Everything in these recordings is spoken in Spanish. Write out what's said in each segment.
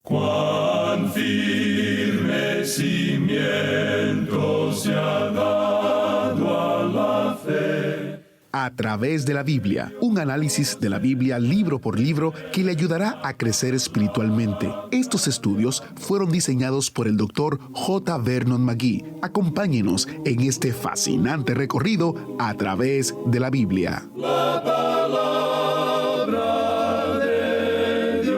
Cuán firme cimiento se ha dado a la fe. A través de la Biblia, un análisis de la Biblia libro por libro que le ayudará a crecer espiritualmente. Estos estudios fueron diseñados por el Dr. J. Vernon McGee. Acompáñenos en este fascinante recorrido a través de la Biblia. La palabra de Dios.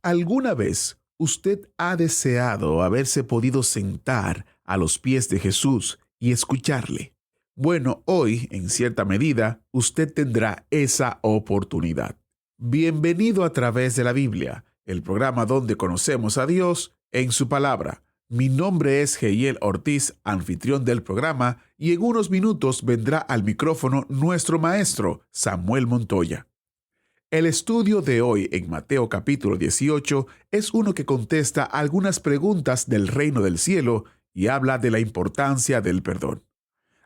¿Alguna vez usted ha deseado haberse podido sentar a los pies de Jesús y escucharle? Bueno, hoy, en cierta medida, usted tendrá esa oportunidad. Bienvenido a través de la Biblia, el programa donde conocemos a Dios en su palabra. Mi nombre es Geiel Ortiz, anfitrión del programa, y en unos minutos vendrá al micrófono nuestro maestro, Samuel Montoya. El estudio de hoy en Mateo capítulo 18 es uno que contesta algunas preguntas del reino del cielo y habla de la importancia del perdón.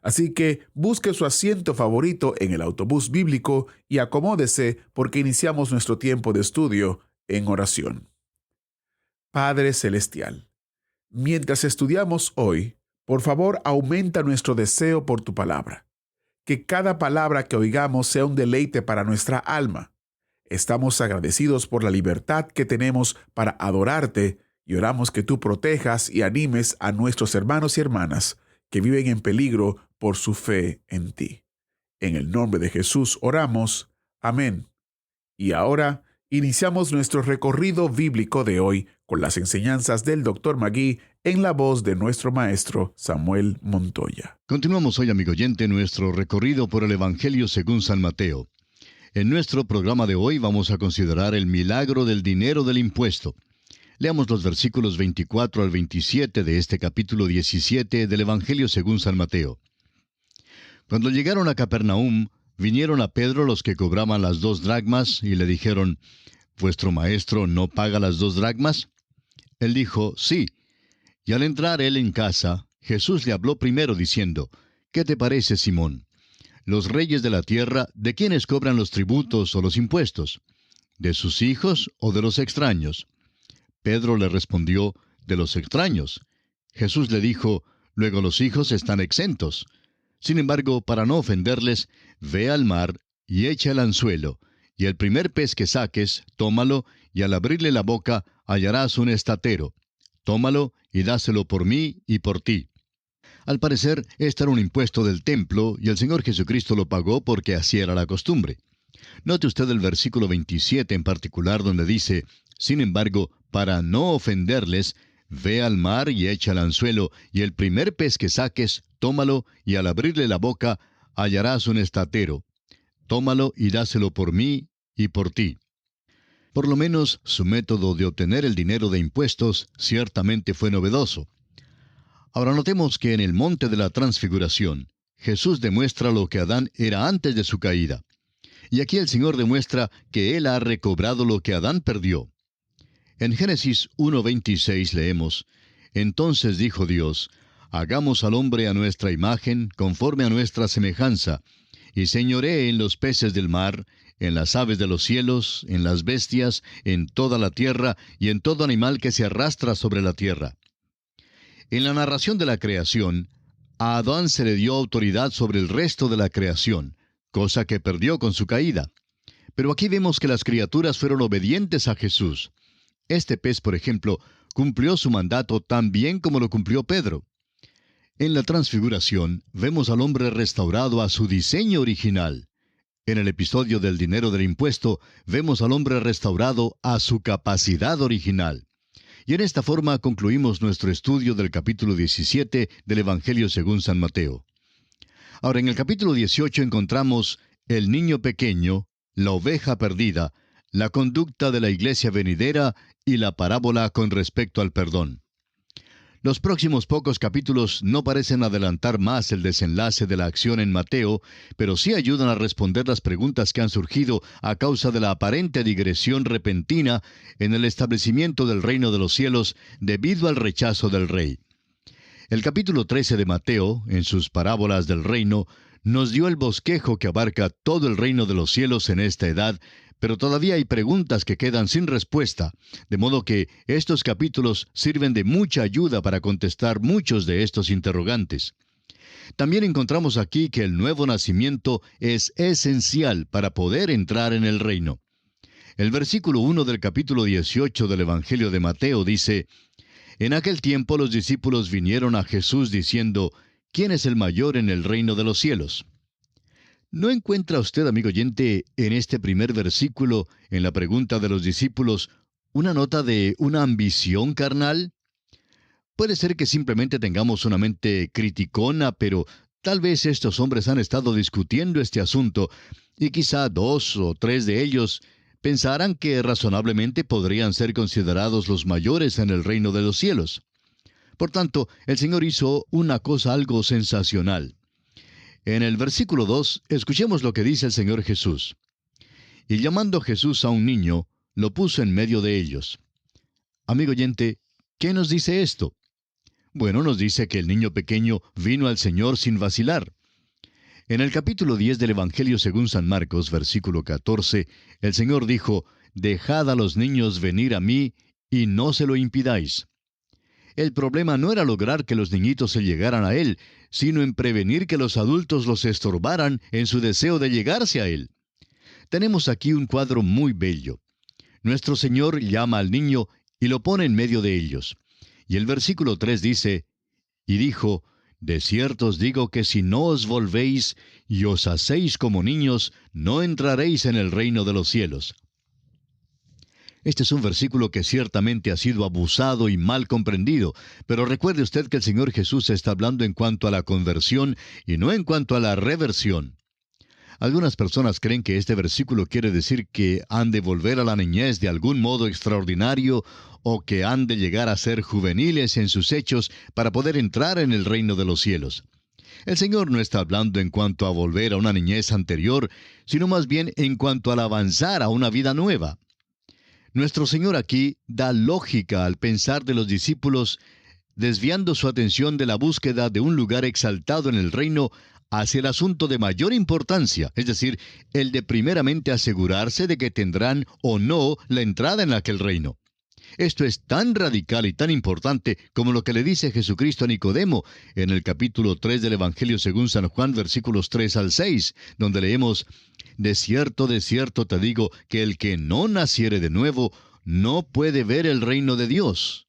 Así que busque su asiento favorito en el autobús bíblico y acomódese porque iniciamos nuestro tiempo de estudio en oración. Padre Celestial, mientras estudiamos hoy, por favor aumenta nuestro deseo por tu palabra. Que cada palabra que oigamos sea un deleite para nuestra alma. Estamos agradecidos por la libertad que tenemos para adorarte y oramos que tú protejas y animes a nuestros hermanos y hermanas que viven en peligro por su fe en ti. En el nombre de Jesús oramos. Amén. Y ahora iniciamos nuestro recorrido bíblico de hoy con las enseñanzas del Dr. McGee en la voz de nuestro maestro Samuel Montoya. Continuamos hoy, amigo oyente, nuestro recorrido por el Evangelio según San Mateo. En nuestro programa de hoy vamos a considerar el milagro del dinero del impuesto. Leamos los versículos 24 al 27 de este capítulo 17 del Evangelio según San Mateo. Cuando llegaron a Capernaum, vinieron a Pedro los que cobraban las 2 dracmas y le dijeron, ¿vuestro maestro no paga las 2 dracmas? Él dijo, sí. Y al entrar él en casa, Jesús le habló primero diciendo, ¿qué te parece, Simón? Los reyes de la tierra, ¿de quiénes cobran los tributos o los impuestos? ¿De sus hijos o de los extraños? Pedro le respondió, de los extraños. Jesús le dijo, luego los hijos están exentos. Sin embargo, para no ofenderles, ve al mar y echa el anzuelo, y el primer pez que saques, tómalo, y al abrirle la boca, hallarás un estatero. Tómalo y dáselo por mí y por ti. Al parecer, este era un impuesto del templo, y el Señor Jesucristo lo pagó porque así era la costumbre. Note usted el versículo 27 en particular, donde dice, sin embargo, para no ofenderles, ve al mar y echa el anzuelo, y el primer pez que saques, tómalo, y al abrirle la boca, hallarás un estatero. Tómalo y dáselo por mí y por ti. Por lo menos, su método de obtener el dinero de impuestos ciertamente fue novedoso. Ahora notemos que en el monte de la Transfiguración, Jesús demuestra lo que Adán era antes de su caída. Y aquí el Señor demuestra que Él ha recobrado lo que Adán perdió. En Génesis 1:26 leemos, Entonces dijo Dios, hagamos al hombre a nuestra imagen, conforme a nuestra semejanza, y señoree en los peces del mar, en las aves de los cielos, en las bestias, en toda la tierra, y en todo animal que se arrastra sobre la tierra. En la narración de la creación, a Adán se le dio autoridad sobre el resto de la creación, cosa que perdió con su caída. Pero aquí vemos que las criaturas fueron obedientes a Jesús. Este pez, por ejemplo, cumplió su mandato tan bien como lo cumplió Pedro. En la Transfiguración, vemos al hombre restaurado a su diseño original. En el episodio del dinero del impuesto, vemos al hombre restaurado a su capacidad original. Y en esta forma concluimos nuestro estudio del capítulo 17 del Evangelio según San Mateo. Ahora, en el capítulo 18 encontramos el niño pequeño, la oveja perdida, la conducta de la iglesia venidera y la parábola con respecto al perdón. Los próximos pocos capítulos no parecen adelantar más el desenlace de la acción en Mateo, pero sí ayudan a responder las preguntas que han surgido a causa de la aparente digresión repentina en el establecimiento del reino de los cielos debido al rechazo del rey. El capítulo 13 de Mateo, en sus parábolas del reino, nos dio el bosquejo que abarca todo el reino de los cielos en esta edad, Pero todavía hay preguntas que quedan sin respuesta, de modo que estos capítulos sirven de mucha ayuda para contestar muchos de estos interrogantes. También encontramos aquí que el nuevo nacimiento es esencial para poder entrar en el reino. El versículo 1 del capítulo 18 del Evangelio de Mateo dice: En aquel tiempo los discípulos vinieron a Jesús diciendo: ¿Quién es el mayor en el reino de los cielos? ¿No encuentra usted, amigo oyente, en este primer versículo, en la pregunta de los discípulos, una nota de una ambición carnal? Puede ser que simplemente tengamos una mente criticona, pero tal vez estos hombres han estado discutiendo este asunto, y quizá 2 o 3 de ellos pensaran que razonablemente podrían ser considerados los mayores en el reino de los cielos. Por tanto, el Señor hizo una cosa algo sensacional. En el versículo 2, escuchemos lo que dice el Señor Jesús. Y llamando Jesús a un niño, lo puso en medio de ellos. Amigo oyente, ¿qué nos dice esto? Bueno, nos dice que el niño pequeño vino al Señor sin vacilar. En el capítulo 10 del Evangelio según San Marcos, versículo 14, el Señor dijo: Dejad a los niños venir a mí, y no se lo impidáis. El problema no era lograr que los niñitos se llegaran a Él, sino en prevenir que los adultos los estorbaran en su deseo de llegarse a Él. Tenemos aquí un cuadro muy bello. Nuestro Señor llama al niño y lo pone en medio de ellos. Y el versículo 3 dice: Y dijo: De cierto os digo que si no os volvéis y os hacéis como niños, no entraréis en el reino de los cielos. Este es un versículo que ciertamente ha sido abusado y mal comprendido, pero recuerde usted que el Señor Jesús está hablando en cuanto a la conversión y no en cuanto a la reversión. Algunas personas creen que este versículo quiere decir que han de volver a la niñez de algún modo extraordinario o que han de llegar a ser juveniles en sus hechos para poder entrar en el reino de los cielos. El Señor no está hablando en cuanto a volver a una niñez anterior, sino más bien en cuanto al avanzar a una vida nueva. Nuestro Señor aquí da lógica al pensar de los discípulos, desviando su atención de la búsqueda de un lugar exaltado en el reino hacia el asunto de mayor importancia, es decir, el de primeramente asegurarse de que tendrán o no la entrada en aquel reino. Esto es tan radical y tan importante como lo que le dice Jesucristo a Nicodemo en el capítulo 3 del Evangelio según San Juan, versículos 3 al 6, donde leemos: de cierto te digo, que el que no naciere de nuevo, no puede ver el reino de Dios.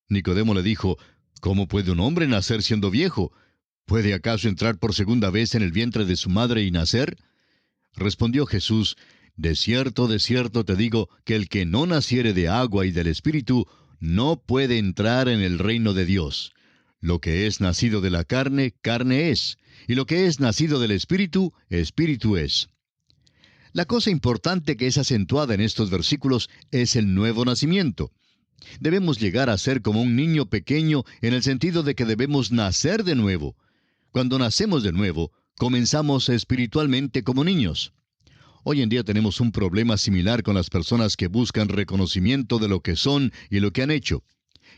Nicodemo le dijo: ¿Cómo puede un hombre nacer siendo viejo? ¿Puede acaso entrar por segunda vez en el vientre de su madre y nacer? Respondió Jesús: de cierto te digo, que el que no naciere de agua y del Espíritu, no puede entrar en el reino de Dios. Lo que es nacido de la carne, carne es, y lo que es nacido del Espíritu, Espíritu es. La cosa importante que es acentuada en estos versículos es el nuevo nacimiento. Debemos llegar a ser como un niño pequeño en el sentido de que debemos nacer de nuevo. Cuando nacemos de nuevo, comenzamos espiritualmente como niños. Hoy en día tenemos un problema similar con las personas que buscan reconocimiento de lo que son y lo que han hecho.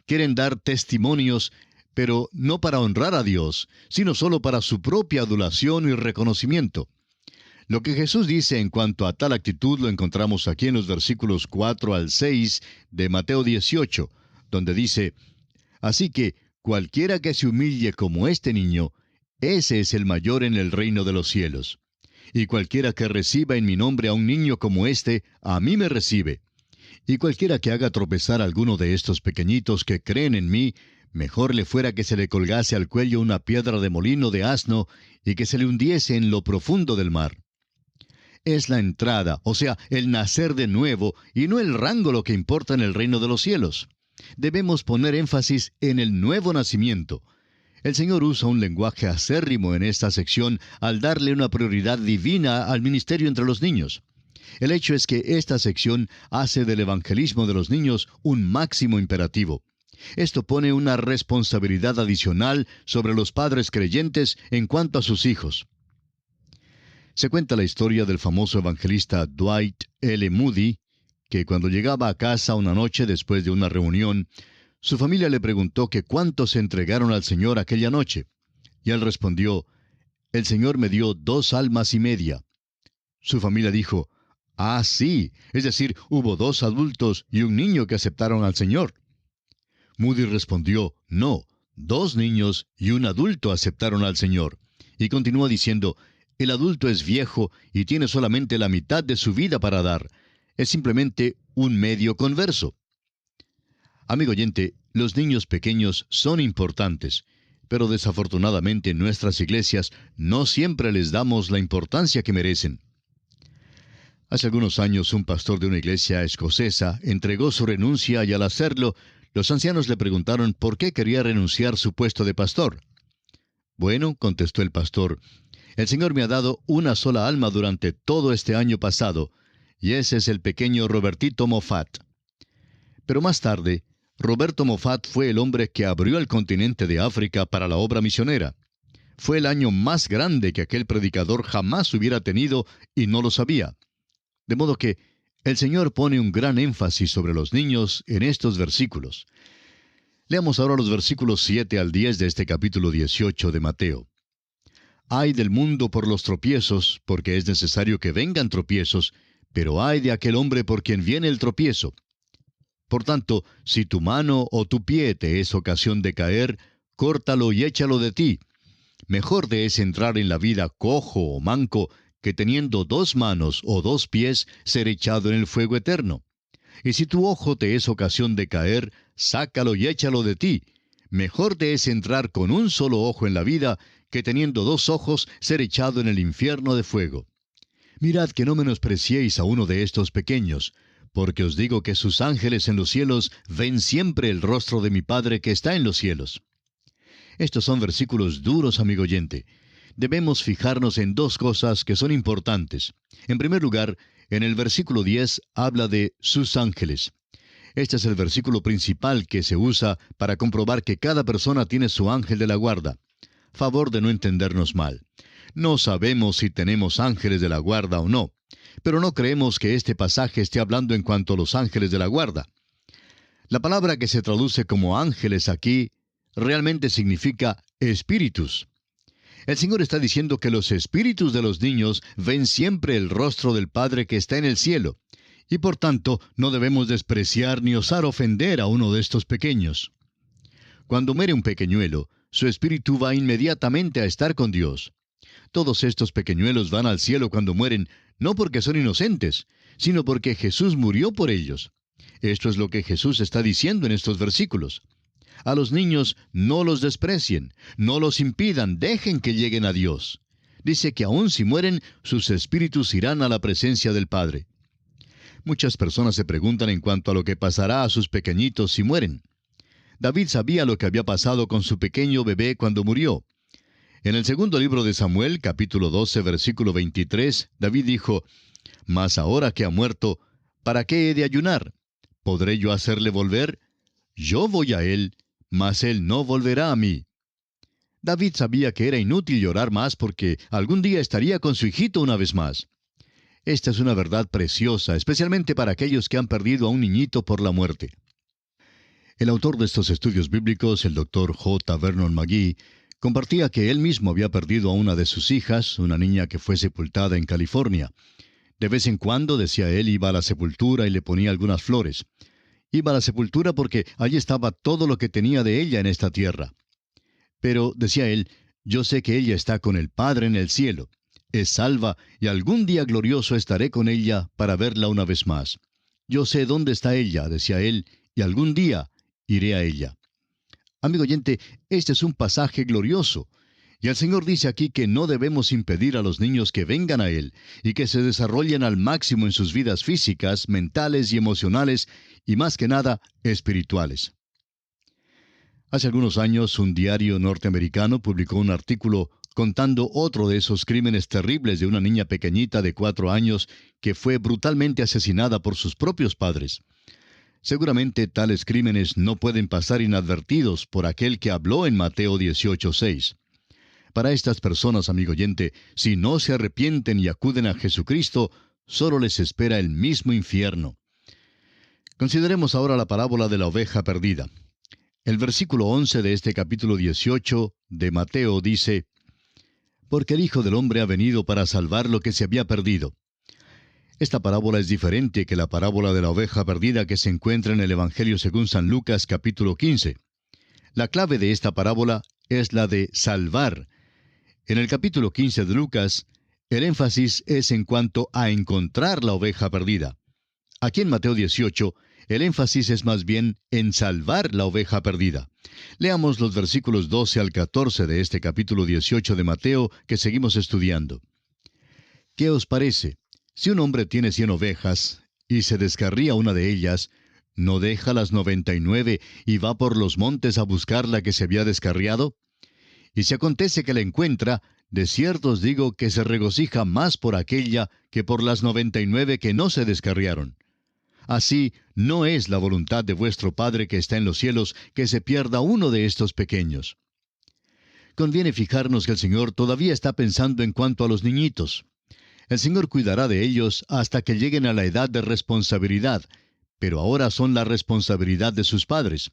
Quieren dar testimonios, pero no para honrar a Dios, sino solo para su propia adulación y reconocimiento. Lo que Jesús dice en cuanto a tal actitud lo encontramos aquí en los versículos 4 al 6 de Mateo 18, donde dice: Así que cualquiera que se humille como este niño, ese es el mayor en el reino de los cielos. Y cualquiera que reciba en mi nombre a un niño como este, a mí me recibe. Y cualquiera que haga tropezar a alguno de estos pequeñitos que creen en mí, mejor le fuera que se le colgase al cuello una piedra de molino de asno y que se le hundiese en lo profundo del mar. Es la entrada, o sea, el nacer de nuevo, y no el rango lo que importa en el reino de los cielos. Debemos poner énfasis en el nuevo nacimiento. El Señor usa un lenguaje acérrimo en esta sección al darle una prioridad divina al ministerio entre los niños. El hecho es que esta sección hace del evangelismo de los niños un máximo imperativo. Esto pone una responsabilidad adicional sobre los padres creyentes en cuanto a sus hijos. Se cuenta la historia del famoso evangelista Dwight L. Moody, que cuando llegaba a casa una noche después de una reunión, su familia le preguntó que cuántos se entregaron al Señor aquella noche. Y él respondió: el Señor me dio 2 almas y media. Su familia dijo: Ah, sí, es decir, hubo 2 adultos y un niño que aceptaron al Señor. Moody respondió, no, 2 niños y un adulto aceptaron al Señor. Y continúa diciendo, el adulto es viejo y tiene solamente la mitad de su vida para dar. Es simplemente un medio converso. Amigo oyente, los niños pequeños son importantes, pero desafortunadamente en nuestras iglesias no siempre les damos la importancia que merecen. Hace algunos años un pastor de una iglesia escocesa entregó su renuncia y al hacerlo, los ancianos le preguntaron por qué quería renunciar su puesto de pastor. Bueno, contestó el pastor, el Señor me ha dado una sola alma durante todo este año pasado, y ese es el pequeño Robertito Moffat. Pero más tarde, Roberto Moffat fue el hombre que abrió el continente de África para la obra misionera. Fue el año más grande que aquel predicador jamás hubiera tenido y no lo sabía. De modo que el Señor pone un gran énfasis sobre los niños en estos versículos. Leamos ahora los versículos 7 al 10 de este capítulo 18 de Mateo. Ay del mundo por los tropiezos, porque es necesario que vengan tropiezos, pero ay de aquel hombre por quien viene el tropiezo. Por tanto, si tu mano o tu pie te es ocasión de caer, córtalo y échalo de ti. Mejor te es entrar en la vida cojo o manco, que teniendo 2 manos o 2 pies, ser echado en el fuego eterno. Y si tu ojo te es ocasión de caer, sácalo y échalo de ti. Mejor te es entrar con un solo ojo en la vida, que teniendo 2 ojos, ser echado en el infierno de fuego. Mirad que no menospreciéis a uno de estos pequeños, porque os digo que sus ángeles en los cielos ven siempre el rostro de mi Padre que está en los cielos. Estos son versículos duros, amigo oyente. Debemos fijarnos en 2 cosas que son importantes. En primer lugar, en el versículo 10 habla de sus ángeles. Este es el versículo principal que se usa para comprobar que cada persona tiene su ángel de la guarda. Favor de no entendernos mal. No sabemos si tenemos ángeles de la guarda o no, pero no creemos que este pasaje esté hablando en cuanto a los ángeles de la guarda. La palabra que se traduce como ángeles aquí realmente significa espíritus. El Señor está diciendo que los espíritus de los niños ven siempre el rostro del Padre que está en el cielo, y por tanto no debemos despreciar ni osar ofender a uno de estos pequeños. Cuando muere un pequeñuelo, su espíritu va inmediatamente a estar con Dios. Todos estos pequeñuelos van al cielo cuando mueren, no porque son inocentes, sino porque Jesús murió por ellos. Esto es lo que Jesús está diciendo en estos versículos. A los niños no los desprecien, no los impidan, dejen que lleguen a Dios. Dice que aun si mueren, sus espíritus irán a la presencia del Padre. Muchas personas se preguntan en cuanto a lo que pasará a sus pequeñitos si mueren. David sabía lo que había pasado con su pequeño bebé cuando murió. En el segundo libro de Samuel, capítulo 12, versículo 23, David dijo, «Mas ahora que ha muerto, ¿para qué he de ayunar? ¿Podré yo hacerle volver? Yo voy a él, mas él no volverá a mí». David sabía que era inútil llorar más porque algún día estaría con su hijito una vez más. Esta es una verdad preciosa, especialmente para aquellos que han perdido a un niñito por la muerte. El autor de estos estudios bíblicos, el Dr. J. Vernon McGee, compartía que él mismo había perdido a una de sus hijas, una niña que fue sepultada en California. De vez en cuando, decía él, iba a la sepultura y le ponía algunas flores. Iba a la sepultura porque allí estaba todo lo que tenía de ella en esta tierra. Pero, decía él, yo sé que ella está con el Padre en el cielo. Es salva y algún día glorioso estaré con ella para verla una vez más. Yo sé dónde está ella, decía él, y algún día iré a ella. Amigo oyente, este es un pasaje glorioso. Y el Señor dice aquí que no debemos impedir a los niños que vengan a Él y que se desarrollen al máximo en sus vidas físicas, mentales y emocionales, y más que nada, espirituales. Hace algunos años, un diario norteamericano publicó un artículo contando otro de esos crímenes terribles de una niña pequeñita de 4 años que fue brutalmente asesinada por sus propios padres. Seguramente tales crímenes no pueden pasar inadvertidos por aquel que habló en Mateo 18:6. Para estas personas, amigo oyente, si no se arrepienten y acuden a Jesucristo, solo les espera el mismo infierno. Consideremos ahora la parábola de la oveja perdida. El versículo 11 de este capítulo 18 de Mateo dice, «Porque el Hijo del Hombre ha venido para salvar lo que se había perdido». Esta parábola es diferente que la parábola de la oveja perdida que se encuentra en el Evangelio según San Lucas capítulo 15. La clave de esta parábola es la de salvar. En el capítulo 15 de Lucas, el énfasis es en cuanto a encontrar la oveja perdida. Aquí en Mateo 18, el énfasis es más bien en salvar la oveja perdida. Leamos los versículos 12 al 14 de este capítulo 18 de Mateo que seguimos estudiando. ¿Qué os parece? Si un hombre tiene 100 ovejas y se descarría una de ellas, ¿no deja las 99 y va por los montes a buscar la que se había descarriado? Y si acontece que la encuentra, de cierto os digo que se regocija más por aquella que por las 99 que no se descarriaron. Así no es la voluntad de vuestro Padre que está en los cielos que se pierda uno de estos pequeños. Conviene fijarnos que el Señor todavía está pensando en cuanto a los niñitos. El Señor cuidará de ellos hasta que lleguen a la edad de responsabilidad, pero ahora son la responsabilidad de sus padres.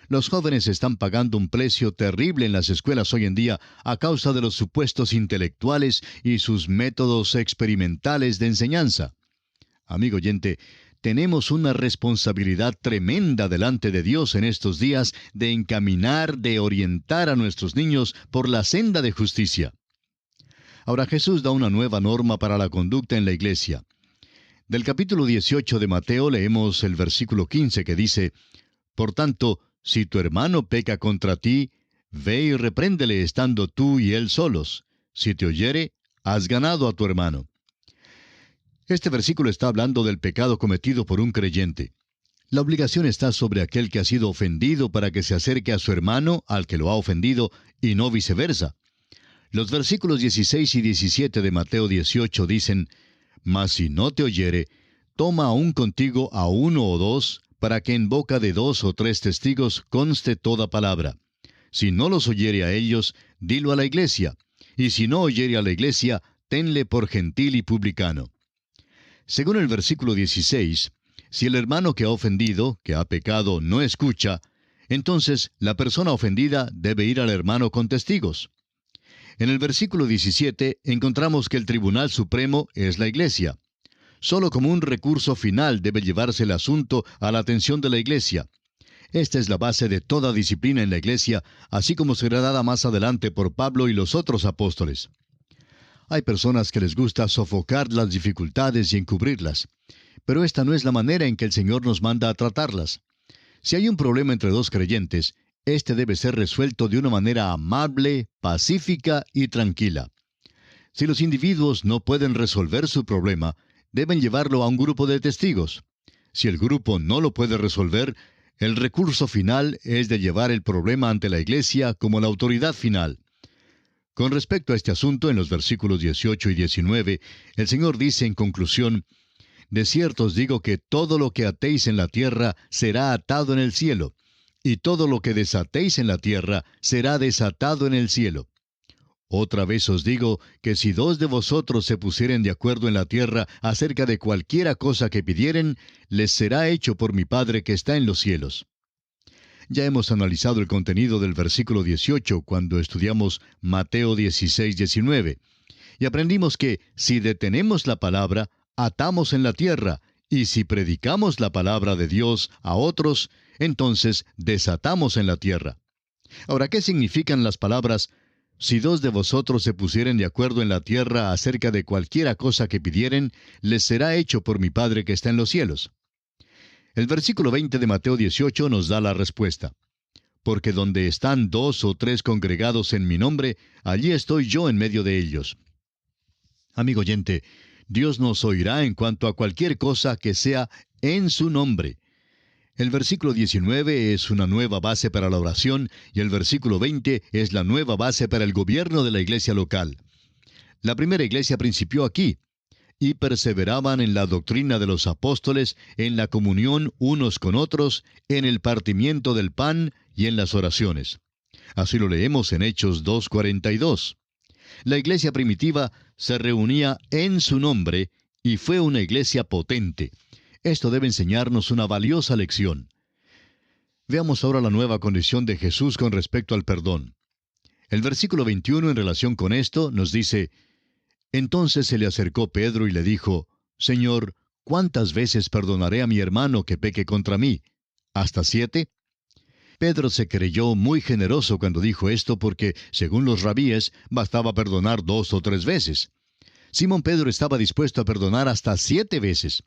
Los jóvenes están pagando un precio terrible en las escuelas hoy en día a causa de los supuestos intelectuales y sus métodos experimentales de enseñanza. Amigo oyente, tenemos una responsabilidad tremenda delante de Dios en estos días de encaminar, de orientar a nuestros niños por la senda de justicia. Ahora Jesús da una nueva norma para la conducta en la iglesia. Del capítulo 18 de Mateo leemos el versículo 15 que dice, «Por tanto, si tu hermano peca contra ti, ve y repréndele estando tú y él solos. Si te oyere, has ganado a tu hermano». Este versículo está hablando del pecado cometido por un creyente. La obligación está sobre aquel que ha sido ofendido para que se acerque a su hermano, al que lo ha ofendido, y no viceversa. Los versículos 16 y 17 de Mateo 18 dicen, «Mas si no te oyere, toma aún contigo a 1 o 2, para que en boca de 2 o 3 testigos conste toda palabra. Si no los oyere a ellos, dilo a la iglesia, y si no oyere a la iglesia, tenle por gentil y publicano». Según el versículo 16, si el hermano que ha ofendido, que ha pecado, no escucha, entonces la persona ofendida debe ir al hermano con testigos. En el versículo 17 encontramos que el Tribunal Supremo es la Iglesia. Solo como un recurso final debe llevarse el asunto a la atención de la Iglesia. Esta es la base de toda disciplina en la Iglesia, así como será dada más adelante por Pablo y los otros apóstoles. Hay personas que les gusta sofocar las dificultades y encubrirlas, pero esta no es la manera en que el Señor nos manda a tratarlas. Si hay un problema entre dos creyentes, este debe ser resuelto de una manera amable, pacífica y tranquila. Si los individuos no pueden resolver su problema, deben llevarlo a un grupo de testigos. Si el grupo no lo puede resolver, el recurso final es de llevar el problema ante la Iglesia como la autoridad final. Con respecto a este asunto, en los versículos 18 y 19, el Señor dice en conclusión, «De cierto os digo que todo lo que atéis en la tierra será atado en el cielo, y todo lo que desatéis en la tierra será desatado en el cielo. Otra vez os digo que si 2 de vosotros se pusieren de acuerdo en la tierra acerca de cualquiera cosa que pidieren, les será hecho por mi Padre que está en los cielos». Ya hemos analizado el contenido del versículo 18 cuando estudiamos Mateo 16, 19, y aprendimos que si detenemos la palabra, atamos en la tierra, y si predicamos la palabra de Dios a otros, entonces desatamos en la tierra. Ahora, ¿qué significan las palabras «Si 2 de vosotros se pusieren de acuerdo en la tierra acerca de cualquiera cosa que pidieren, les será hecho por mi Padre que está en los cielos»? El versículo 20 de Mateo 18 nos da la respuesta. «Porque donde están 2 o 3 congregados en mi nombre, allí estoy yo en medio de ellos». Amigo oyente, Dios nos oirá en cuanto a cualquier cosa que sea en su nombre. El versículo 19 es una nueva base para la oración y el versículo 20 es la nueva base para el gobierno de la iglesia local. La primera iglesia principió aquí, y perseveraban en la doctrina de los apóstoles, en la comunión unos con otros, en el partimiento del pan y en las oraciones. Así lo leemos en Hechos 2:42. La iglesia primitiva se reunía en su nombre y fue una iglesia potente. Esto debe enseñarnos una valiosa lección. Veamos ahora la nueva condición de Jesús con respecto al perdón. El versículo 21 en relación con esto nos dice, «Entonces se le acercó Pedro y le dijo, Señor, ¿cuántas veces perdonaré a mi hermano que peque contra mí? ¿Hasta 7? Pedro se creyó muy generoso cuando dijo esto porque, según los rabíes, bastaba perdonar 2 o 3 veces. Simón Pedro estaba dispuesto a perdonar hasta 7 veces.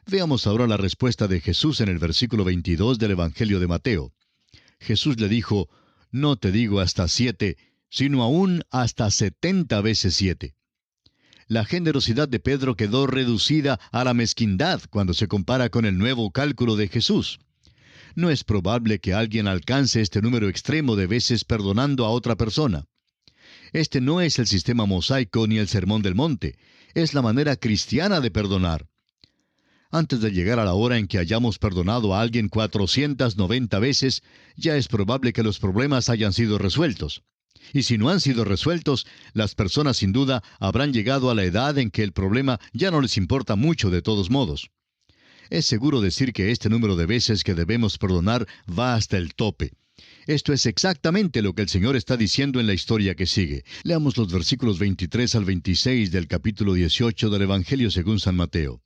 Veamos ahora la respuesta de Jesús en el versículo 22 del Evangelio de Mateo. Jesús le dijo, no te digo hasta 7, sino aún hasta 70 veces 7. La generosidad de Pedro quedó reducida a la mezquindad cuando se compara con el nuevo cálculo de Jesús. No es probable que alguien alcance este número extremo de veces perdonando a otra persona. Este no es el sistema mosaico ni el sermón del monte, es la manera cristiana de perdonar. Antes de llegar a la hora en que hayamos perdonado a alguien 490 veces, ya es probable que los problemas hayan sido resueltos. Y si no han sido resueltos, las personas sin duda habrán llegado a la edad en que el problema ya no les importa mucho de todos modos. Es seguro decir que este número de veces que debemos perdonar va hasta el tope. Esto es exactamente lo que el Señor está diciendo en la historia que sigue. Leamos los versículos 23 al 26 del capítulo 18 del Evangelio según San Mateo.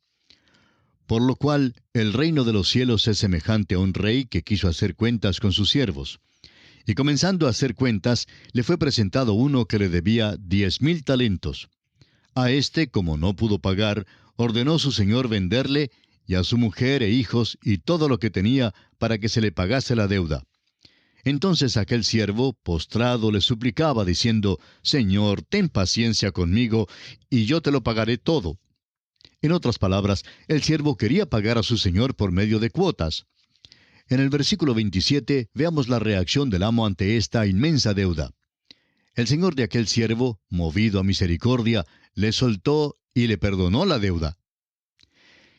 Por lo cual, el reino de los cielos es semejante a un rey que quiso hacer cuentas con sus siervos. Y comenzando a hacer cuentas, le fue presentado uno que le debía 10,000 talentos. A éste, como no pudo pagar, ordenó su señor venderle, y a su mujer e hijos, y todo lo que tenía, para que se le pagase la deuda. Entonces aquel siervo, postrado, le suplicaba, diciendo, Señor, ten paciencia conmigo, y yo te lo pagaré todo. En otras palabras, el siervo quería pagar a su señor por medio de cuotas. En el versículo 27 veamos la reacción del amo ante esta inmensa deuda. El señor de aquel siervo, movido a misericordia, le soltó y le perdonó la deuda.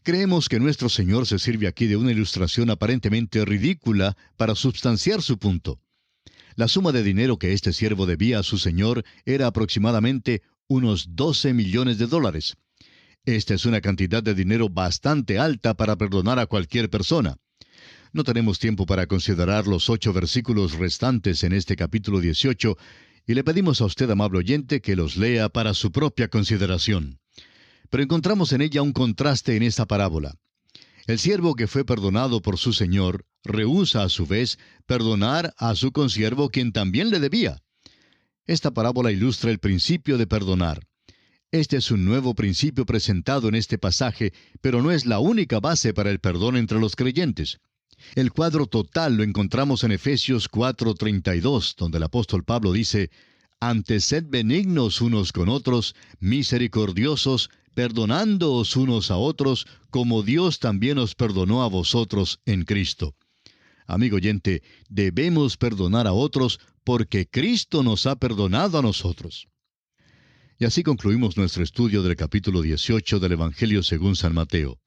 Creemos que nuestro Señor se sirve aquí de una ilustración aparentemente ridícula para substanciar su punto. La suma de dinero que este siervo debía a su señor era aproximadamente unos 12 millones de dólares. Esta es una cantidad de dinero bastante alta para perdonar a cualquier persona. No tenemos tiempo para considerar los 8 versículos restantes en este capítulo 18, y le pedimos a usted, amable oyente, que los lea para su propia consideración. Pero encontramos en ella un contraste en esta parábola. El siervo que fue perdonado por su señor rehúsa a su vez perdonar a su consiervo quien también le debía. Esta parábola ilustra el principio de perdonar. Este es un nuevo principio presentado en este pasaje, pero no es la única base para el perdón entre los creyentes. El cuadro total lo encontramos en Efesios 4:32, donde el apóstol Pablo dice, «Antes sed benignos unos con otros, misericordiosos, perdonándoos unos a otros, como Dios también os perdonó a vosotros en Cristo». Amigo oyente, debemos perdonar a otros porque Cristo nos ha perdonado a nosotros. Y así concluimos nuestro estudio del capítulo 18 del Evangelio según San Mateo.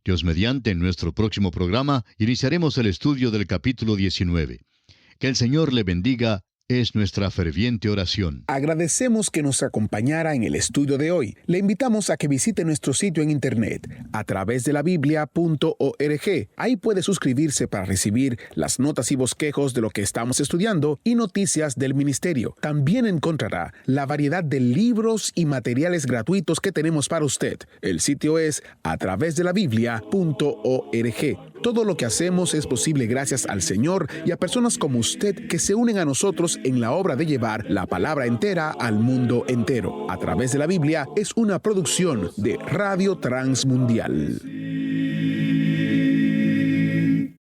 Dios mediante, en nuestro próximo programa, iniciaremos el estudio del capítulo 19. Que el Señor le bendiga, es nuestra ferviente oración. Agradecemos que nos acompañara en el estudio de hoy. Le invitamos a que visite nuestro sitio en internet, a través de la Biblia.org. Ahí puede suscribirse para recibir las notas y bosquejos de lo que estamos estudiando y noticias del ministerio. También encontrará la variedad de libros y materiales gratuitos que tenemos para usted. El sitio es a través de la Biblia.org. Todo lo que hacemos es posible gracias al Señor y a personas como usted que se unen a nosotros en la obra de llevar la palabra entera al mundo entero. A través de la Biblia es una producción de Radio Transmundial.